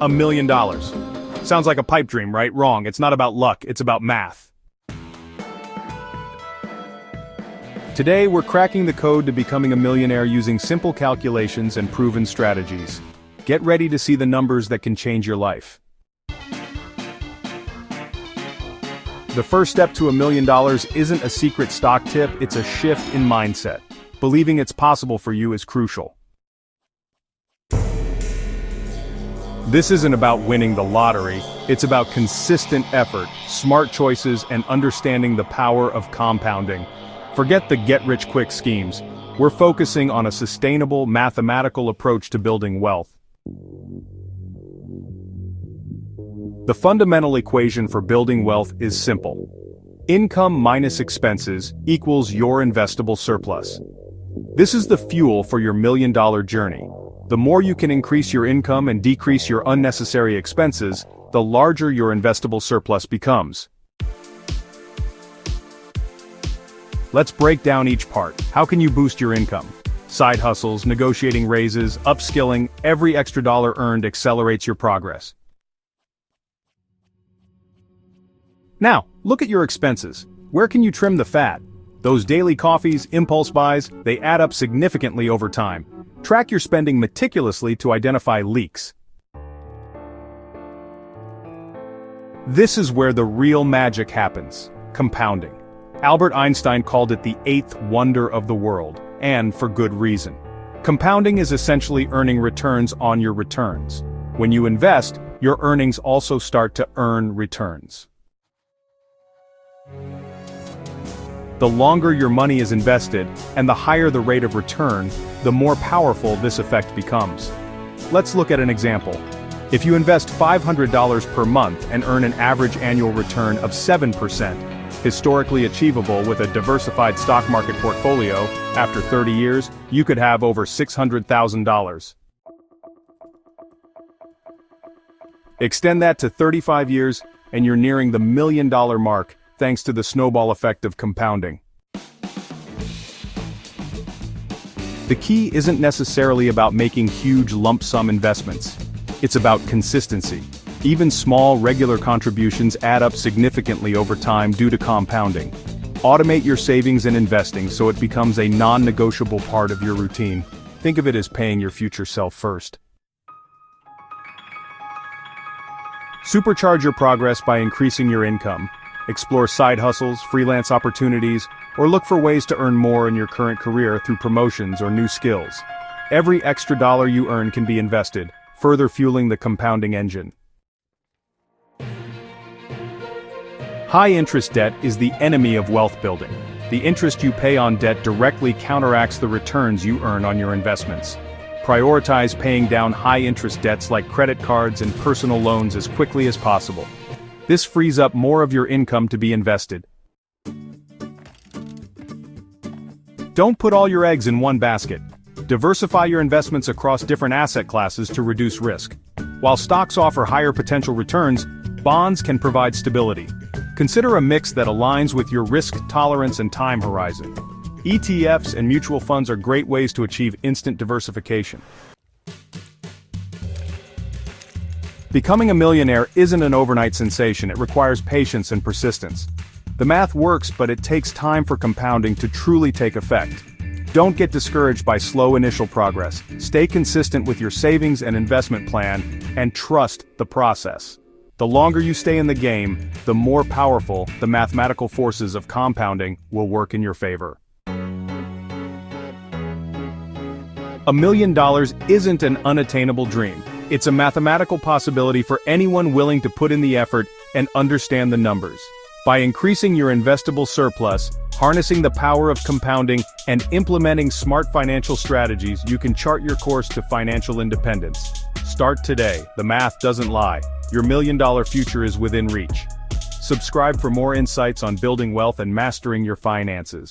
$1 million. Sounds like a pipe dream, right? Wrong. It's not about luck, it's about math. Today, we're cracking the code to becoming a millionaire using simple calculations and proven strategies. Get ready to see the numbers that can change your life. The first step to $1 million isn't a secret stock tip, it's a shift in mindset. Believing it's possible for you is crucial. This isn't about winning the lottery, it's about consistent effort, smart choices, and understanding the power of compounding. Forget the get-rich-quick schemes. We're focusing on a sustainable, mathematical approach to building wealth. The fundamental equation for building wealth is simple. Income minus expenses equals your investable surplus. This is the fuel for your $1 million journey. The more you can increase your income and decrease your unnecessary expenses, the larger your investable surplus becomes. Let's break down each part. How can you boost your income? Side hustles, negotiating raises, upskilling, every extra dollar earned accelerates your progress. Now, look at your expenses. Where can you trim the fat? Those daily coffees, impulse buys, they add up significantly over time. Track your spending meticulously to identify leaks. This is where the real magic happens: compounding. Albert Einstein called it the eighth wonder of the world, and for good reason. Compounding is essentially earning returns on your returns. When you invest, your earnings also start to earn returns. The longer your money is invested, and the higher the rate of return, the more powerful this effect becomes. Let's look at an example. If you invest $500 per month and earn an average annual return of 7%, historically achievable with a diversified stock market portfolio, after 30 years, you could have over $600,000. Extend that to 35 years, and you're nearing the $1 million mark, thanks to the snowball effect of compounding. The key isn't necessarily about making huge lump sum investments. It's about consistency. Even small, regular contributions add up significantly over time due to compounding. Automate your savings and investing so it becomes a non-negotiable part of your routine. Think of it as paying your future self first. Supercharge your progress by increasing your income. Explore side hustles, freelance opportunities, or look for ways to earn more in your current career through promotions or new skills. Every extra dollar you earn can be invested, further fueling the compounding engine. High-interest debt is the enemy of wealth building. The interest you pay on debt directly counteracts the returns you earn on your investments. Prioritize paying down high-interest debts like credit cards and personal loans as quickly as possible. This frees up more of your income to be invested. Don't put all your eggs in one basket. Diversify your investments across different asset classes to reduce risk. While stocks offer higher potential returns, bonds can provide stability. Consider a mix that aligns with your risk tolerance and time horizon. ETFs and mutual funds are great ways to achieve instant diversification. Becoming a millionaire isn't an overnight sensation, it requires patience and persistence. The math works, but it takes time for compounding to truly take effect. Don't get discouraged by slow initial progress. Stay consistent with your savings and investment plan, and trust the process. The longer you stay in the game, the more powerful the mathematical forces of compounding will work in your favor. $1 million isn't an unattainable dream. It's a mathematical possibility for anyone willing to put in the effort and understand the numbers. By increasing your investable surplus, harnessing the power of compounding, and implementing smart financial strategies, you can chart your course to financial independence. Start today. The math doesn't lie. Your $1 million future is within reach. Subscribe for more insights on building wealth and mastering your finances.